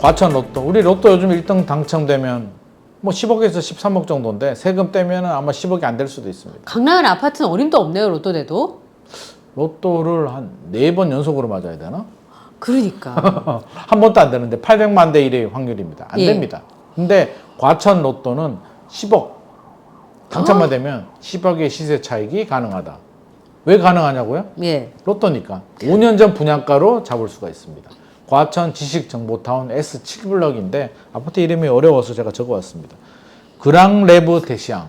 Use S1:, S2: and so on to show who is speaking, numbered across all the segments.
S1: 과천 로또. 우리 로또 요즘 1등 당첨되면 뭐 10억에서 13억 정도인데 세금 떼면 아마 10억이 안 될 수도 있습니다.
S2: 강남의 아파트는 어림도 없네요, 로또 돼도.
S1: 로또를 한 4번 연속으로 맞아야 되나?
S2: 그러니까.
S1: 한 번도 안 되는데 800만 대 1의 확률입니다. 안
S2: 예.
S1: 됩니다. 근데 과천 로또는 10억 당첨만 되면 10억의 시세 차익이 가능하다. 왜 가능하냐고요?
S2: 예.
S1: 로또니까 5년 전 분양가로 잡을 수가 있습니다. 과천 지식정보타운 S7블럭인데 아파트 이름이 어려워서 제가 적어왔습니다. 그랑레브 대시양,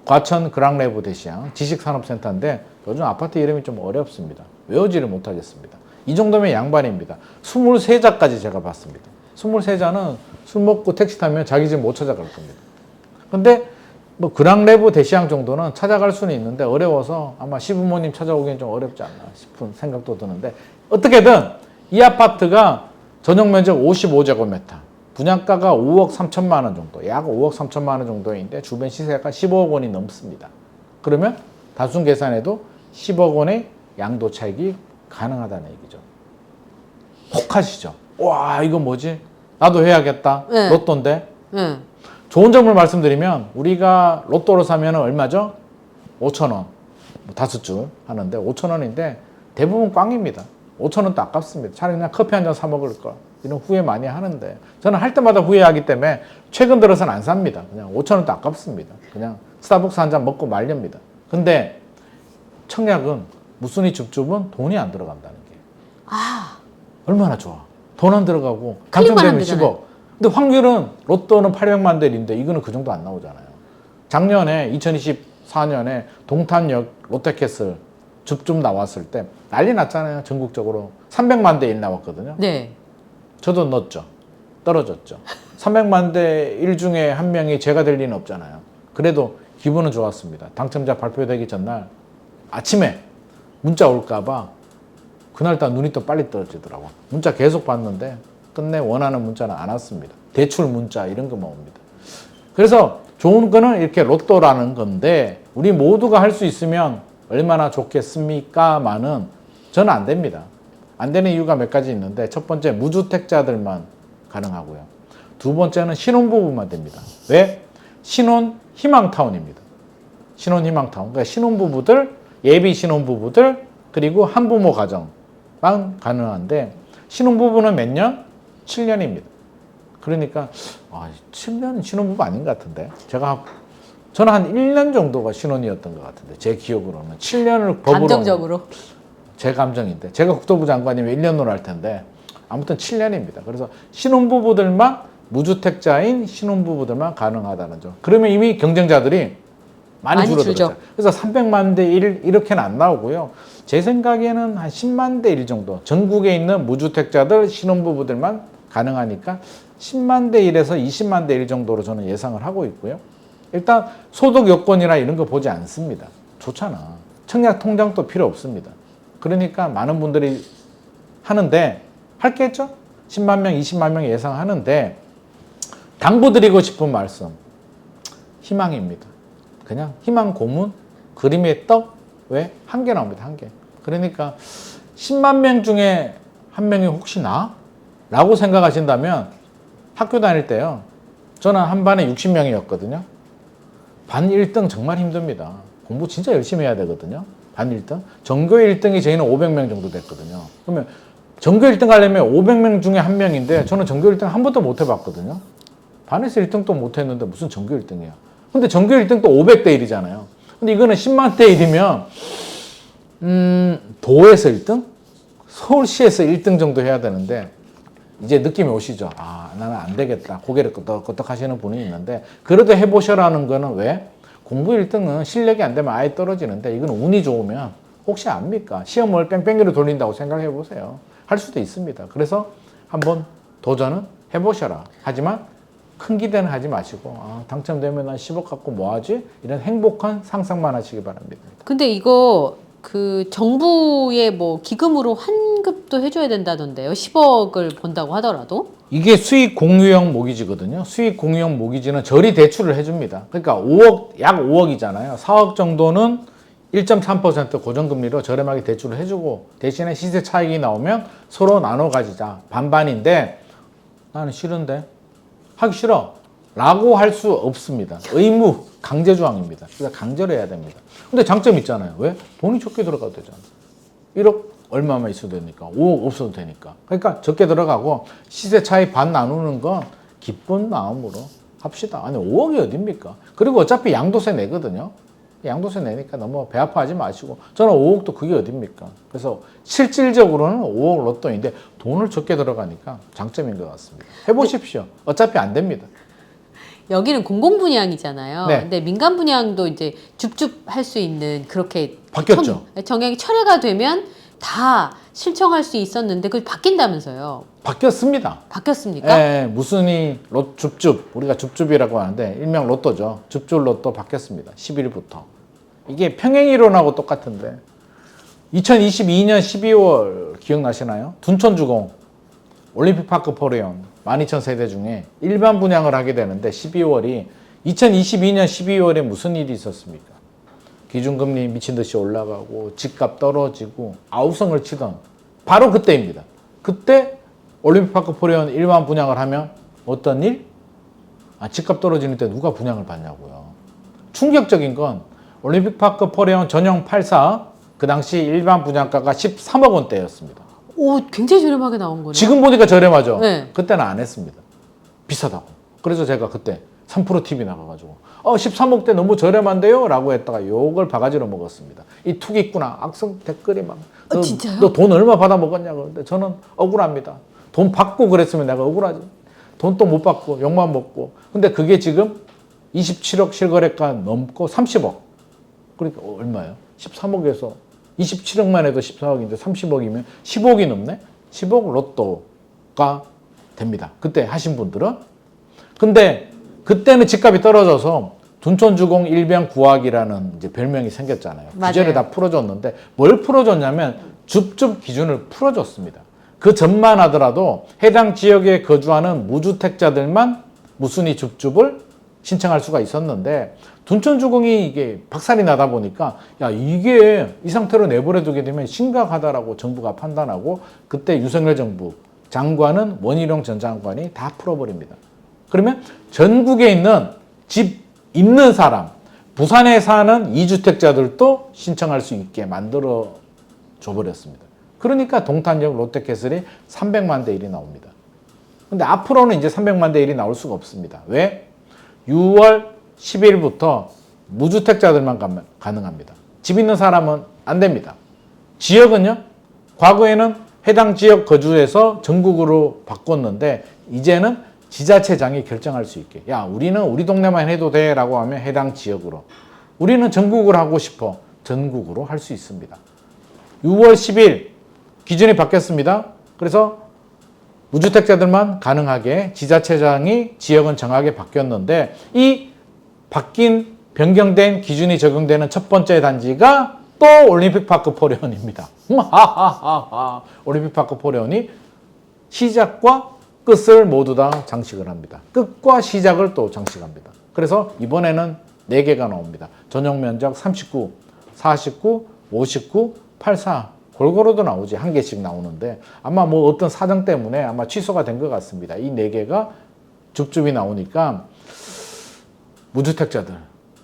S1: 과천 그랑레브 대시양 지식산업센터인데 요즘 아파트 이름이 좀 어렵습니다. 외우지를 못하겠습니다. 이 정도면 양반입니다. 23자까지 제가 봤습니다. 23자는 술 먹고 택시 타면 자기 집 못 찾아갈 겁니다. 근데 뭐 그랑레브 대시양 정도는 찾아갈 수는 있는데 어려워서 아마 시부모님 찾아오기엔 좀 어렵지 않나 싶은 생각도 드는데 어떻게든 이 아파트가 전용 면적 55제곱미터, 분양가가 5억 3천만 원 정도, 약 5억 3천만 원 정도인데 주변 시세가 15억 원이 넘습니다. 그러면 단순 계산해도 10억 원의 양도 차익이 가능하다는 얘기죠. 혹하시죠? 와, 이거 뭐지? 나도 해야겠다.
S2: 네.
S1: 로또인데.
S2: 예.
S1: 좋은 점을 말씀드리면 우리가 로또로 사면 얼마죠? 5천 원. 5줄 하는데 5천 원인데 대부분 꽝입니다. 5천 원도 아깝습니다. 차라리 그냥 커피 한 잔 사 먹을 걸. 이런 후회 많이 하는데 저는 할 때마다 후회하기 때문에 최근 들어서는 안 삽니다. 그냥 5천 원도 아깝습니다. 그냥 스타벅스 한 잔 먹고 말렵니다. 근데 청약은 무순위 줍줍은 돈이 안 들어간다는 게 얼마나 좋아. 돈 안 들어가고 당첨되면 10억. 근데 확률은 로또는 800만 대 1인데 이거는 그 정도 안 나오잖아요. 작년에 2024년에 동탄역 롯데캐슬 줍줍 나왔을 때 난리 났잖아요. 전국적으로 300만 대 1 나왔거든요.
S2: 네.
S1: 저도 넣었죠. 떨어졌죠. 300만 대 1 중에 한 명이 제가 될 리는 없잖아요. 그래도 기분은 좋았습니다. 당첨자 발표되기 전날 아침에 문자 올까봐 그날따라 눈이 또 빨리 떨어지더라고. 문자 계속 봤는데 끝내 원하는 문자는 안 왔습니다. 대출 문자 이런 것만 옵니다. 그래서 좋은 거는 이렇게 로또라는 건데 우리 모두가 할 수 있으면 얼마나 좋겠습니까만은 저는 안 됩니다. 안 되는 이유가 몇 가지 있는데 첫 번째 무주택자들만 가능하고요. 두 번째는 신혼부부만 됩니다. 왜? 신혼희망타운입니다. 신혼희망타운. 그러니까 신혼부부들, 예비 신혼부부들 그리고 한부모 가정만 가능한데 신혼부부는 몇 년? 7년입니다. 그러니까 7년은 신혼부부 아닌 것 같은데 저는 한 1년 정도가 신혼이었던 것 같은데 제 기억으로는 7년을 법으로
S2: 감정적으로.
S1: 제 감정인데 제가 국토부 장관이면 1년으로 할 텐데 아무튼 7년입니다. 그래서 신혼부부들만 무주택자인 신혼부부들만 가능하다는 점. 그러면 이미 경쟁자들이 많이 줄어들었죠. 그래서 300만 대 1 이렇게는 안 나오고요. 제 생각에는 한 10만 대 1 정도 전국에 있는 무주택자들 신혼부부들만 가능하니까 10만 대 1에서 20만 대 1 정도로 저는 예상을 하고 있고요. 일단 소득 요건이나 이런 거 보지 않습니다. 좋잖아. 청약 통장도 필요 없습니다. 그러니까 많은 분들이 하는데 할 게 있죠? 10만 명, 20만 명 예상하는데 당부드리고 싶은 말씀 희망입니다. 그냥 희망 고문, 그림의 떡, 왜? 한 개 나옵니다. 한 개. 그러니까 10만 명 중에 한 명이 혹시 나? 라고 생각하신다면 학교 다닐 때요. 저는 한 반에 60명이었거든요. 반 1등 정말 힘듭니다. 공부 진짜 열심히 해야 되거든요. 반 1등. 전교 1등이 저희는 500명 정도 됐거든요. 그러면 전교 1등 하려면 500명 중에 한 명인데 저는 전교 1등 한 번도 못 해봤거든요. 반에서 1등도 못 했는데 무슨 전교 1등이야. 근데 전교 1등 또 500대 1이잖아요. 근데 이거는 10만 대 1이면 도에서 1등? 서울시에서 1등 정도 해야 되는데 이제 느낌이 오시죠? 나는 안 되겠다. 고개를 끄덕끄덕 하시는 분이 있는데 그래도 해보셔라는 거는 왜? 공부 1등은 실력이 안 되면 아예 떨어지는데 이건 운이 좋으면 혹시 압니까? 시험을 뺑뺑이로 돌린다고 생각해 보세요. 할 수도 있습니다. 그래서 한번 도전은 해보셔라. 하지만 큰 기대는 하지 마시고 당첨되면 난 10억 갖고 뭐 하지? 이런 행복한 상상만 하시기 바랍니다.
S2: 근데 이거 그 정부의 뭐 기금으로 환급도 해줘야 된다던데요. 10억을 번다고 하더라도.
S1: 이게 수익 공유형 모기지거든요. 수익 공유형 모기지는 저리 대출을 해줍니다. 그러니까 5억, 약 5억이잖아요. 4억 정도는 1.3% 고정금리로 저렴하게 대출을 해주고 대신에 시세 차익이 나오면 서로 나눠 가지자. 반반인데 나는 싫은데 하기 싫어 라고 할 수 없습니다. 의무 강제조항입니다. 그래서 강제로 해야 됩니다. 근데 장점이 있잖아요. 왜? 돈이 적게 들어가도 되잖아. 1억 얼마만 있어도 되니까 5억 없어도 되니까. 그러니까 적게 들어가고 시세 차이 반 나누는 건 기쁜 마음으로 합시다. 아니 5억이 어딥니까? 그리고 어차피 양도세 내거든요. 양도세 내니까 너무 배 아파하지 마시고 저는 5억도 그게 어딥니까? 그래서 실질적으로는 5억 로또인데 돈을 적게 들어가니까 장점인 것 같습니다. 해보십시오. 어차피 안 됩니다.
S2: 여기는 공공 분양이잖아요.
S1: 네.
S2: 근데 민간 분양도 이제 줍줍 할 수 있는 그렇게
S1: 바뀌었죠.
S2: 정액이 철회가 되면 다 신청할 수 있었는데 그게 바뀐다면서요.
S1: 바뀌었습니다.
S2: 바뀌었습니까?
S1: 예, 무슨이 줍줍 우리가 줍줍이라고 하는데 일명 로또죠. 줍줍 로또 바뀌었습니다. 10일부터. 이게 평행이론하고 똑같은데 2022년 12월 기억나시나요? 둔촌주공 올림픽파크 포레온 12,000세대 중에 일반 분양을 하게 되는데 12월이 2022년 12월에 무슨 일이 있었습니까? 기준금리 미친 듯이 올라가고 집값 떨어지고 아우성을 치던 바로 그때입니다. 그때 올림픽파크 포레온 일반 분양을 하면 어떤 일? 집값 떨어지는데 누가 분양을 받냐고요. 충격적인 건 올림픽파크 포레온 전용 84 그 당시 일반 분양가가 13억 원대였습니다.
S2: 오, 굉장히 저렴하게 나온 거네요.
S1: 지금 보니까 저렴하죠?
S2: 네.
S1: 그때는 안 했습니다. 비싸다고. 그래서 제가 그때 3프로 TV 나가가지고 13억대 너무 저렴한데요? 라고 했다가 욕을 바가지로 먹었습니다. 이 투기꾼아 악성 댓글이 막
S2: 진짜요?
S1: 너 돈 얼마 받아 먹었냐고. 근데 저는 억울합니다. 돈 받고 그랬으면 내가 억울하지. 돈 또 못 받고 욕만 먹고. 근데 그게 지금 27억 실거래가 넘고 30억. 그러니까 얼마예요? 13억에서 27억만 해도 14억인데 30억이면 15억이 넘네? 10억 로또가 됩니다. 그때 하신 분들은. 근데 그때는 집값이 떨어져서 둔촌주공 일병 구하기라는 이제 별명이 생겼잖아요.
S2: 맞아요.
S1: 규제를 다 풀어줬는데 뭘 풀어줬냐면 줍줍 기준을 풀어줬습니다. 그 전만 하더라도 해당 지역에 거주하는 무주택자들만 무순위 줍줍을 신청할 수가 있었는데 둔촌주공이 이게 박살이 나다 보니까 야 이게 이 상태로 내버려 두게 되면 심각하다라고 정부가 판단하고 그때 유석열 정부 장관은 원희룡 전 장관이 다 풀어버립니다. 그러면 전국에 있는 집 있는 사람 부산에 사는 2주택자들도 신청할 수 있게 만들어 줘버렸습니다. 그러니까 동탄역 롯데캐슬이 300만 대 1이 나옵니다. 근데 앞으로는 이제 300만 대 1이 나올 수가 없습니다. 왜? 6월 10일부터 무주택자들만 가능합니다. 집 있는 사람은 안 됩니다. 지역은요? 과거에는 해당 지역 거주에서 전국으로 바꿨는데 이제는 지자체장이 결정할 수 있게 야 우리는 우리 동네만 해도 돼 라고 하면 해당 지역으로 우리는 전국으로 하고 싶어 전국으로 할 수 있습니다. 6월 10일 기준이 바뀌었습니다. 그래서 무주택자들만 가능하게 지자체장이 지역은 정하게 바뀌었는데 이 바뀐 변경된 기준이 적용되는 첫 번째 단지가 또 올림픽파크 포레온입니다. 올림픽파크 포레온이 시작과 끝을 모두 다 장식을 합니다. 끝과 시작을 또 장식합니다. 그래서 이번에는 4개가 나옵니다. 전용 면적 39, 49, 59, 84 골고루도 나오지 한 개씩 나오는데 아마 뭐 어떤 사정 때문에 아마 취소가 된 것 같습니다. 이 4개가 줍줍이 나오니까 무주택자들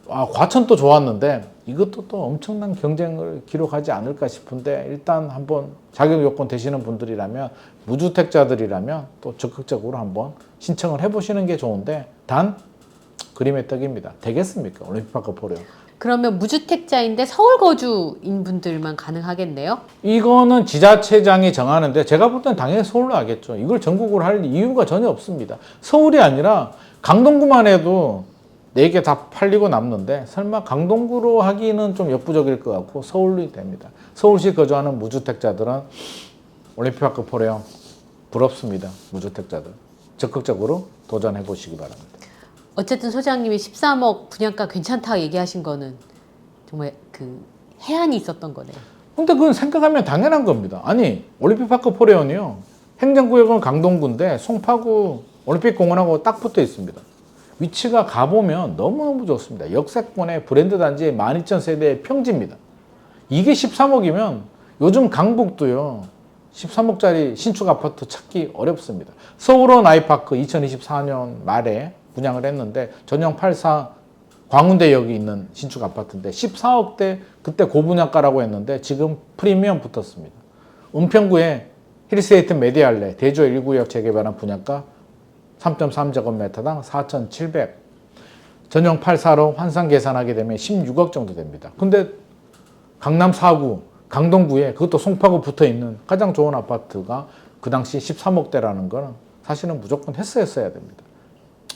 S1: 과천도 좋았는데 이것도 또 엄청난 경쟁을 기록하지 않을까 싶은데 일단 한번 자격 요건 되시는 분들이라면 무주택자들이라면 또 적극적으로 한번 신청을 해보시는 게 좋은데 단 그림의 떡입니다. 되겠습니까? 올림픽파크 포레온.
S2: 그러면 무주택자인데 서울 거주인 분들만 가능하겠네요?
S1: 이거는 지자체장이 정하는데 제가 볼 때는 당연히 서울로 하겠죠. 이걸 전국으로 할 이유가 전혀 없습니다. 서울이 아니라 강동구만 해도 4개 다 팔리고 남는데 설마 강동구로 하기는 좀 역부족일 것 같고 서울이 됩니다. 서울시 거주하는 무주택자들은 올림픽파크 포레온 부럽습니다. 무주택자들 적극적으로 도전해 보시기 바랍니다.
S2: 어쨌든 소장님이 13억 분양가 괜찮다 얘기하신 거는 정말 그 해안이 있었던 거네요.
S1: 근데 그건 생각하면 당연한 겁니다. 아니 올림픽파크 포레온이요. 행정구역은 강동구인데 송파구 올림픽공원하고 딱 붙어 있습니다. 위치가 가보면 너무너무 좋습니다. 역세권의 브랜드 단지 12,000세대의 평지입니다. 이게 13억이면 요즘 강북도요. 13억짜리 신축 아파트 찾기 어렵습니다. 서울원 아이파크 2024년 말에 분양을 했는데 전용 84 광운대역이 있는 신축 아파트인데 14억대 그때 고분양가라고 했는데 지금 프리미엄 붙었습니다. 은평구에 힐스테이트 메디알레 대조 1구역 재개발한 분양가 3.3제곱미터당 4,700. 전용 84로 환산 계산하게 되면 16억 정도 됩니다. 근데 강남 4구, 강동구에 그것도 송파구 붙어 있는 가장 좋은 아파트가 그 당시 13억대라는 거는 사실은 무조건 했어야 됩니다.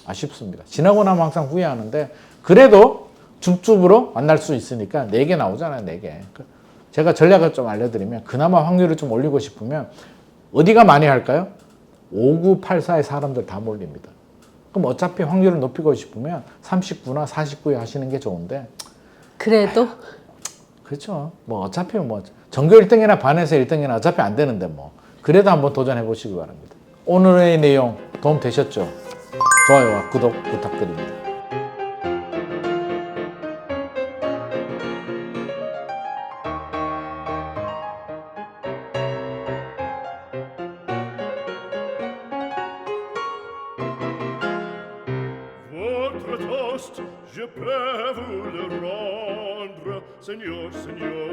S1: 아쉽습니다. 지나고 나면 항상 후회하는데 그래도 줍줍으로 만날 수 있으니까 4개 나오잖아요. 4개. 제가 전략을 좀 알려드리면 그나마 확률을 좀 올리고 싶으면 어디가 많이 할까요? 5984의 사람들 다 몰립니다. 그럼 어차피 확률을 높이고 싶으면 39나 49에 하시는 게 좋은데
S2: 그래도
S1: 그렇죠. 뭐 어차피 뭐 전교 1등이나 반에서 1등이나 어차피 안 되는데 뭐 그래도 한번 도전해 보시기 바랍니다. 오늘의 내용 도움 되셨죠? 좋아요와 구독 부탁드립니다.
S3: Votre toast, je peux vous le rendre, Seigneur, Seigneur.